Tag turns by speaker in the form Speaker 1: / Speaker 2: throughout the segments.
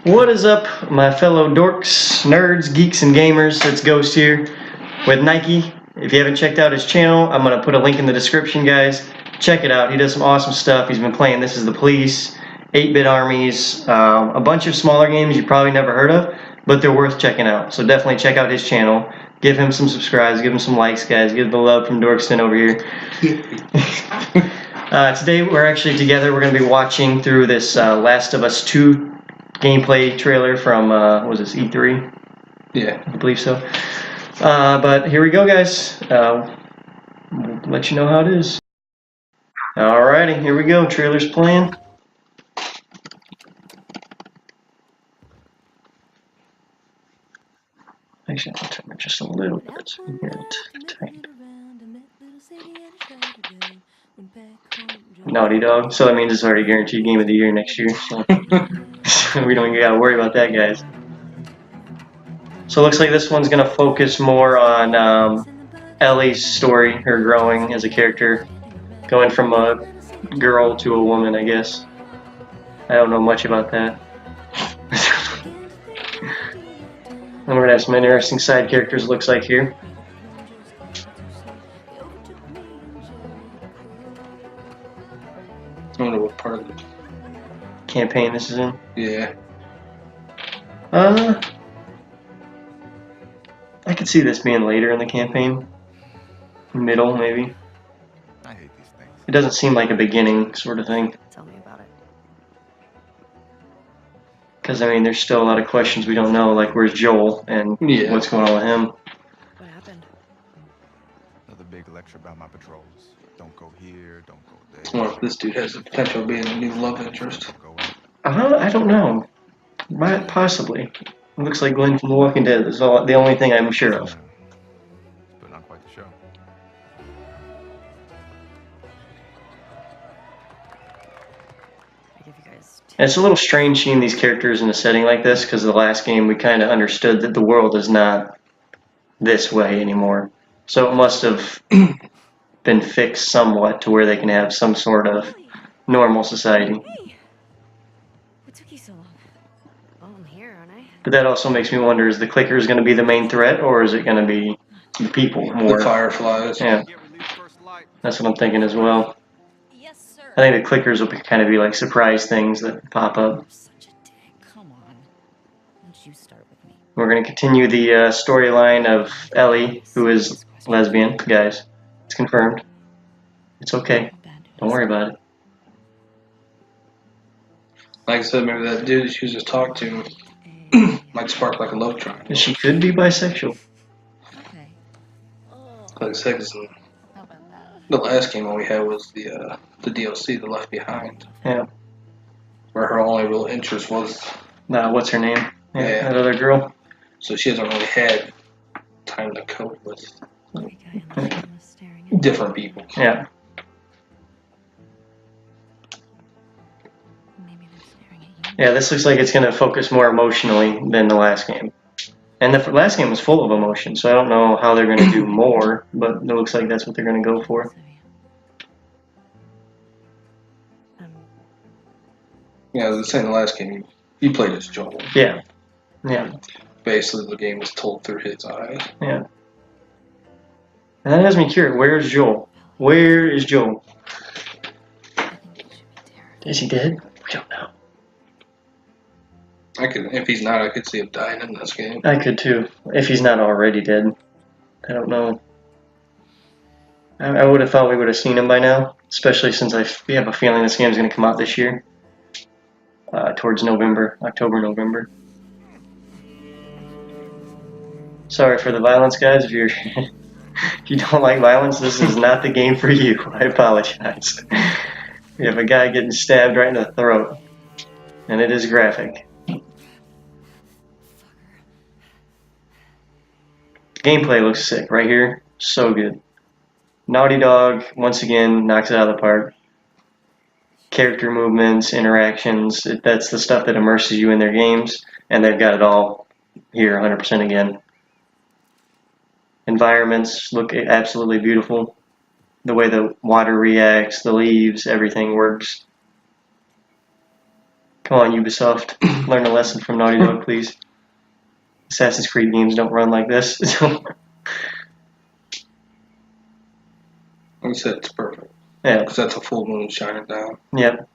Speaker 1: What is up, my fellow dorks, nerds, geeks, and gamers? It's Ghost here with Nikey. If you haven't checked out his channel, I'm going to put a link in the description, guys. Check it out. He does some awesome stuff. He's been playing This Is the Police, 8-Bit Armies, a bunch of smaller games you probably never heard of, but they're worth checking out. So definitely check out his channel. Give him some subscribes. Give him some likes, guys. Give the love from Dorkston over here. Today we're actually together. We're going to be watching through this Last of Us 2 gameplay trailer from, what was this, E3?
Speaker 2: Yeah.
Speaker 1: I believe so. But here we go, guys. We'll let you know how it is. Alrighty, here we go. Trailer's playing. Actually, I'll turn it just a little bit. Tight. Naughty Dog. So that means it's already guaranteed Game of the Year next year. So. We don't even gotta worry about that, guys. So it looks like this one's gonna focus more on Ellie's story, her growing as a character, going from a girl to a woman, I guess. I don't know much about that. And we're gonna have some interesting side characters, it looks like here.
Speaker 2: I don't know what part of the
Speaker 1: campaign this is in.
Speaker 2: Yeah.
Speaker 1: I could see this being later in the campaign. Middle, maybe.
Speaker 3: I hate these things.
Speaker 1: It doesn't seem like a beginning sort of thing.
Speaker 4: Tell me about it.
Speaker 1: Because, I mean, there's still a lot of questions we don't know, like where's Joel and what's going on with him.
Speaker 4: What happened?
Speaker 3: Another big lecture about my patrols. Don't go here, don't go there.
Speaker 2: Well, this dude has the potential of being a new love interest.
Speaker 3: Don't go out.
Speaker 1: I don't know. Might possibly. It looks like Glenn from The Walking Dead is the only thing I'm sure of.
Speaker 3: But not quite the show.
Speaker 4: I give you guys
Speaker 1: And it's a little strange seeing these characters in a setting like this, because the last game we kind of understood that the world is not this way anymore. So it must have been fixed somewhat to where they can have some sort of normal society.
Speaker 4: Hey! What took you so long? Oh, I'm here, aren't I?
Speaker 1: But that also makes me wonder, is the clickers going to be the main threat, or is it going to be the people more?
Speaker 2: The fireflies.
Speaker 1: Yeah, that's what I'm thinking as well.
Speaker 4: Yes, sir.
Speaker 1: I think the clickers will kind of be like surprise things that pop up.
Speaker 4: You're such a dick. Come on. Don't you start with me.
Speaker 1: We're going to continue the storyline of Ellie, who is lesbian, guys. It's confirmed. It's okay. Don't worry about it.
Speaker 2: Like I said, maybe that dude she was just talking to might spark like a love triangle.
Speaker 1: She could be bisexual.
Speaker 4: Okay.
Speaker 2: Like I said, 'cause
Speaker 4: How about that?
Speaker 2: the last game all we had was the DLC, The Left Behind,
Speaker 1: Yeah.
Speaker 2: where her only real interest was.
Speaker 1: What's her name?
Speaker 2: Yeah.
Speaker 1: That other girl.
Speaker 2: So she hasn't really had time to cope with
Speaker 4: The guy in the room was staring at
Speaker 2: different people.
Speaker 1: Yeah.
Speaker 4: Maybe they're staring at you.
Speaker 1: Yeah, this looks like it's going to focus more emotionally than the last game. And the last game was full of emotion, so I don't know how they're going to do more, but it looks like that's what they're going to go for.
Speaker 2: Yeah, the same. The last game you played as Joel.
Speaker 1: Yeah. Yeah.
Speaker 2: Basically, the game was told through his eyes.
Speaker 1: Yeah. And that has me curious. Where's Joel? Where is Joel?
Speaker 4: I think you should be terrified.
Speaker 1: Is he dead? We don't know.
Speaker 2: If he's not, I could see him dying in this game.
Speaker 1: I could too, if he's not already dead. I don't know. I would have thought we would have seen him by now, especially since we have a feeling this game is going to come out this year. Towards November, October, November. Sorry for the violence, guys. If you're if you don't like violence, this is not the game for you. I apologize. We have a guy getting stabbed right in the throat, and it is graphic. Gameplay looks sick right here. So good. Naughty Dog, once again, knocks it out of the park. Character movements, interactions, that's the stuff that immerses you in their games, and they've got it all here 100% again. Environments look absolutely beautiful. The way the water reacts, the leaves, everything works. Come on, Ubisoft, learn a lesson from Naughty Dog, please. Assassin's Creed games don't run like this.
Speaker 2: Like I said, it's perfect.
Speaker 1: Yeah.
Speaker 2: Because that's a full moon shining down.
Speaker 1: Yep.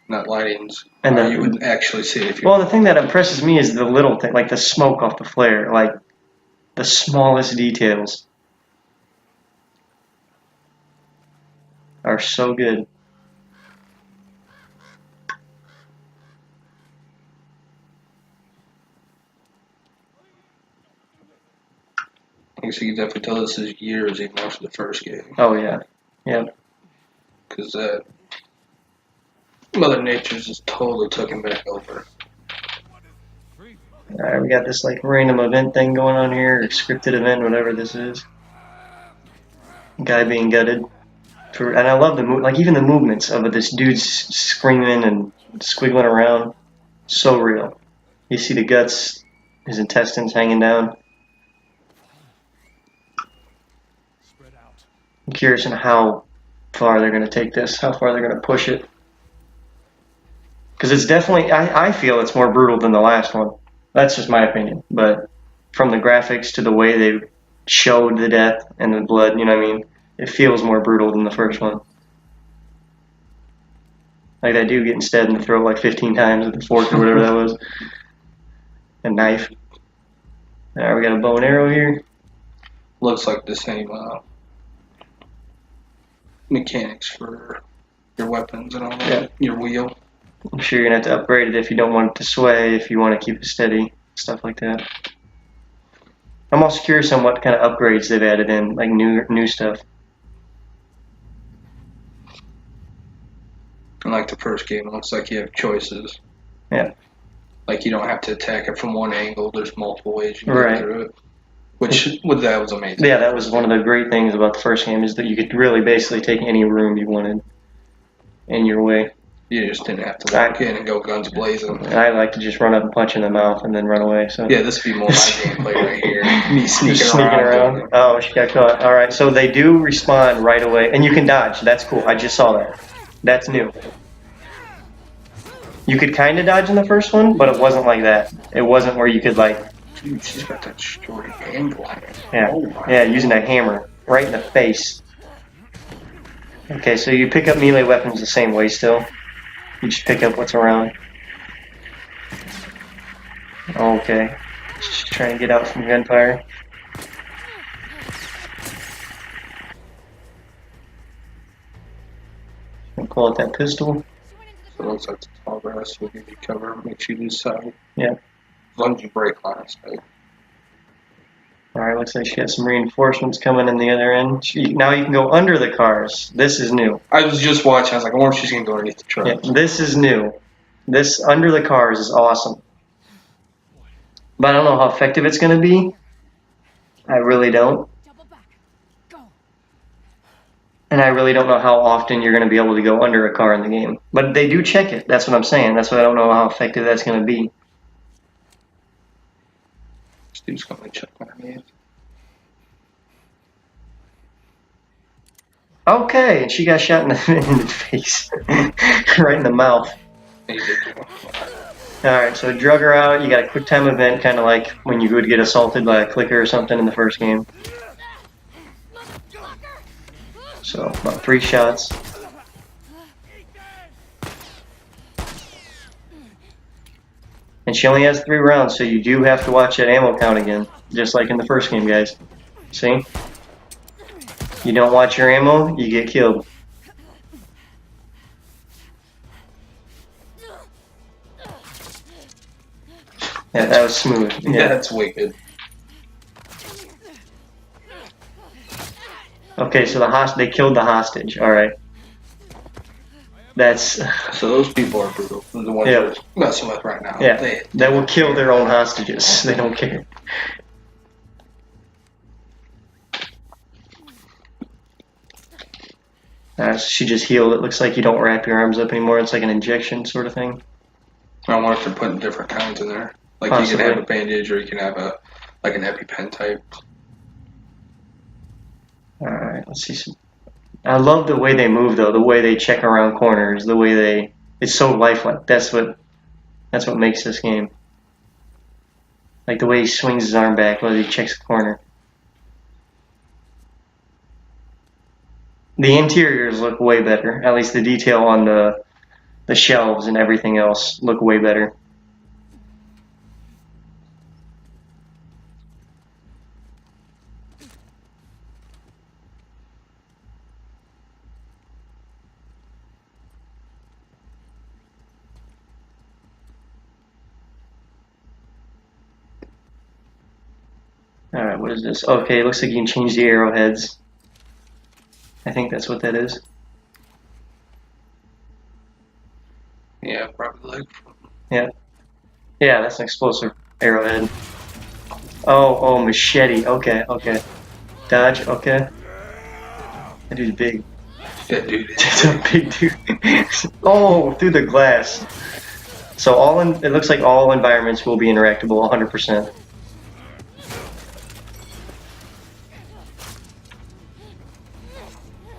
Speaker 2: Not lighting's.
Speaker 1: And
Speaker 2: You wouldn't actually see it if you.
Speaker 1: Well, the thing that impresses me is the little thing, like the smoke off the flare, like the smallest details are so good.
Speaker 2: I guess you can definitely tell this is years even after the first game.
Speaker 1: Oh yeah, yep.
Speaker 2: Because Mother Nature's just totally took him back over.
Speaker 1: All right, we got this like random event thing going on here, or scripted event, whatever this is. Guy being gutted, and I love the like even the movements of this dude's screaming and squiggling around, so real. You see the guts, his intestines hanging down. I'm curious on how far they're going to take this, how far they're going to push it. Because it's definitely, I feel it's more brutal than the last one. That's just my opinion. But from the graphics to the way they showed the death and the blood, you know what I mean? It feels more brutal than the first one. Like that dude getting stabbed in the throat like 15 times with a fork or whatever that was. A knife. Alright, we got a bow and arrow here.
Speaker 2: Looks like the same mechanics for your weapons and all that.
Speaker 1: Yeah.
Speaker 2: Your wheel.
Speaker 1: I'm sure you're going to have to upgrade it if you don't want it to sway, if you want to keep it steady, stuff like that. I'm also curious on what kind of upgrades they've added in, like new stuff.
Speaker 2: And like the first game, it looks like you have choices.
Speaker 1: Yeah.
Speaker 2: Like you don't have to attack it from one angle. There's multiple ways you can
Speaker 1: Right.
Speaker 2: get through it. Which that was amazing.
Speaker 1: Yeah, that was one of the great things about the first game, is that you could really basically take any room you wanted in your way.
Speaker 2: You just didn't have to walk in and go guns blazing.
Speaker 1: And I like to just run up and punch in the mouth and then run away. So
Speaker 2: Yeah, this would be more my gameplay right here. Me sneaking
Speaker 1: just sneaking around. Oh, she got caught. All right, so they do respawn right away, and you can dodge. That's cool. I just saw that. That's new. You could kind of dodge in the first one, but it wasn't like that. It wasn't where you could like,
Speaker 2: Dude, she's got that short angle on it.
Speaker 1: yeah,
Speaker 2: Oh my.
Speaker 1: yeah, using a hammer right in the face. Okay, so you pick up melee weapons the same way still. You just pick up what's around. Okay, just trying to get out from gunfire. And pull out that pistol.
Speaker 2: So it looks like it's tall grass will give you cover, makes you lose sight.
Speaker 1: Yeah.
Speaker 2: As long as you break lines, right?
Speaker 1: Alright, looks like she got some reinforcements coming in the other end. Now you can go under the cars. This is new.
Speaker 2: I was just watching, I was like, I wonder if she's going to go underneath the truck.
Speaker 1: Yeah, this is new. This under the cars is awesome. But I don't know how effective it's going to be. I really don't. And I really don't know how often you're going to be able to go under a car in the game. But they do check it. That's what I'm saying. That's why I don't know how effective that's going to be.
Speaker 2: This dude's going to check underneath.
Speaker 1: Okay, and she got shot in the face. Right in the mouth.
Speaker 2: He did do it.
Speaker 1: Alright, so drug her out. You got a quick time event, kind of like when you would get assaulted by a clicker or something in the first game. So, about 3 shots. And she only has 3 rounds, so you do have to watch that ammo count again, just like in the first game, guys. See? You don't watch your ammo, you get killed. Yeah, that was smooth.
Speaker 2: Yeah, that's wicked.
Speaker 1: Okay, so they killed the hostage. All right. That's
Speaker 2: So those people are brutal. The ones
Speaker 1: Yeah.
Speaker 2: we're messing with right now.
Speaker 1: yeah. They will kill their own hostages. They don't care. So she just healed. It looks like you don't wrap your arms up anymore. It's like an injection sort of thing.
Speaker 2: I wonder if they're putting different kinds in there. Like you
Speaker 1: Possibly.
Speaker 2: can have a bandage, or you can have a like an EpiPen type.
Speaker 1: All right, let's see some. I love the way they move though. The way they check around corners. The way they. It's so lifelike. That's what makes this game. Like the way he swings his arm back while he checks the corner. The interiors look way better. At least the detail on the shelves and everything else look way better. Alright, what is this? Okay, it looks like you can change the arrowheads. I think that's what that is.
Speaker 2: Yeah, probably.
Speaker 1: Yeah. Yeah, that's an explosive arrowhead. Oh, machete. Okay. Dodge, okay. That dude's big.
Speaker 2: That dude is
Speaker 1: That's a big dude. Oh, through the glass. So it looks like all environments will be interactable 100%.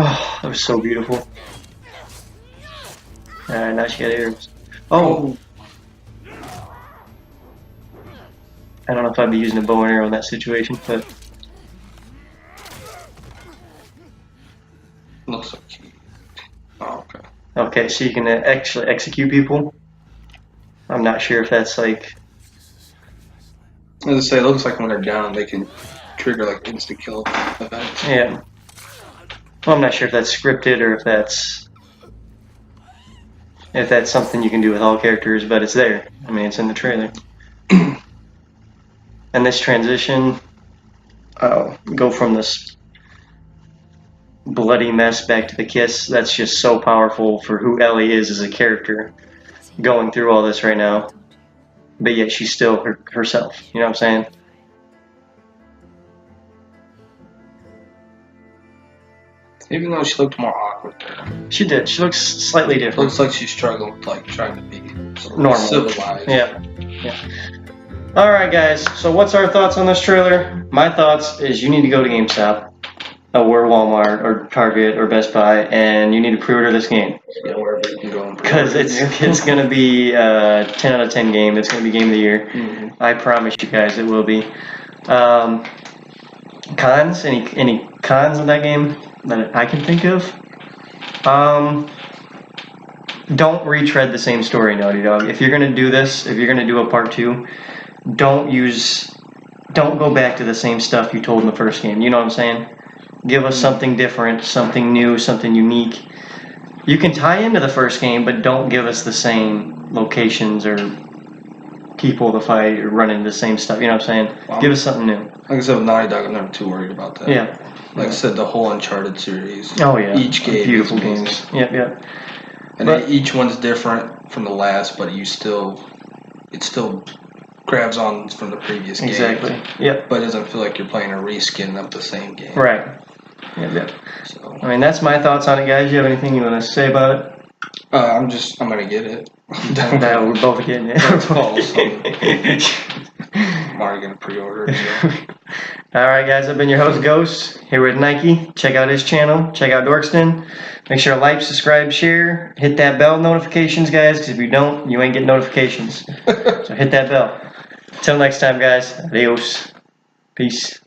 Speaker 1: Oh, that was so beautiful. Now she got arrows. Oh! I don't know if I'd be using a bow and arrow in that situation, but...
Speaker 2: looks like he. Oh, okay.
Speaker 1: Okay, so you can actually execute people. I'm not sure if that's like...
Speaker 2: As I say, it looks like when they're down, they can trigger like instant kill events.
Speaker 1: Yeah. Well, I'm not sure if that's scripted or if that's something you can do with all characters, but it's there. I mean, it's in the trailer. And this transition, go from this bloody mess back to the kiss, that's just so powerful for who Ellie is as a character, going through all this right now. But yet she's still herself, you know what I'm saying?
Speaker 2: Even though she looked more awkward there.
Speaker 1: She did. She looks slightly
Speaker 2: It
Speaker 1: different.
Speaker 2: looks like she's struggling with like trying to be sort of
Speaker 1: Normal.
Speaker 2: civilized.
Speaker 1: Yeah. Alright guys, so what's our thoughts on this trailer? My thoughts is you need to go to GameStop or Walmart or Target or Best Buy and you need to pre-order this game.
Speaker 2: Yeah, wherever you can go and
Speaker 1: Because it's going to be a 10 out of 10 game. It's going to be game of the year.
Speaker 2: Mm-hmm.
Speaker 1: I promise you guys it will be. Cons? Any cons in that game that I can think of? Don't retread the same story, Naughty Dog. If you're going to do this, if you're going to do a part 2, don't go back to the same stuff you told in the first game. You know what I'm saying? Give us something different, something new, something unique. You can tie into the first game, but don't give us the same locations or people to fight or run into the same stuff. You know what I'm saying?
Speaker 2: Wow.
Speaker 1: Give us something new.
Speaker 2: Like I said, with Naughty Dog, I'm never too worried about that.
Speaker 1: Yeah.
Speaker 2: Like I said, the whole Uncharted series.
Speaker 1: Oh yeah.
Speaker 2: Each game
Speaker 1: beautiful
Speaker 2: is amazing.
Speaker 1: games. Yep.
Speaker 2: And
Speaker 1: But-
Speaker 2: each one's different from the last, but it still grabs on from the previous game.
Speaker 1: Exactly. Yep.
Speaker 2: But it doesn't feel like you're playing a reskin of the same game.
Speaker 1: Right. Yep.
Speaker 2: So
Speaker 1: I mean, that's my thoughts on it, guys. You have anything you want to say about it?
Speaker 2: I'm gonna get it.
Speaker 1: That we're both getting it.
Speaker 2: That's false. I'm already gonna pre-order it. So.
Speaker 1: Alright guys, I've been your host Ghost, here with Nikey. Check out his channel, check out Dorkston. Make sure to like, subscribe, share, hit that bell notifications guys, because if you don't, you ain't getting notifications. So hit that bell. Till next time guys, adios. Peace.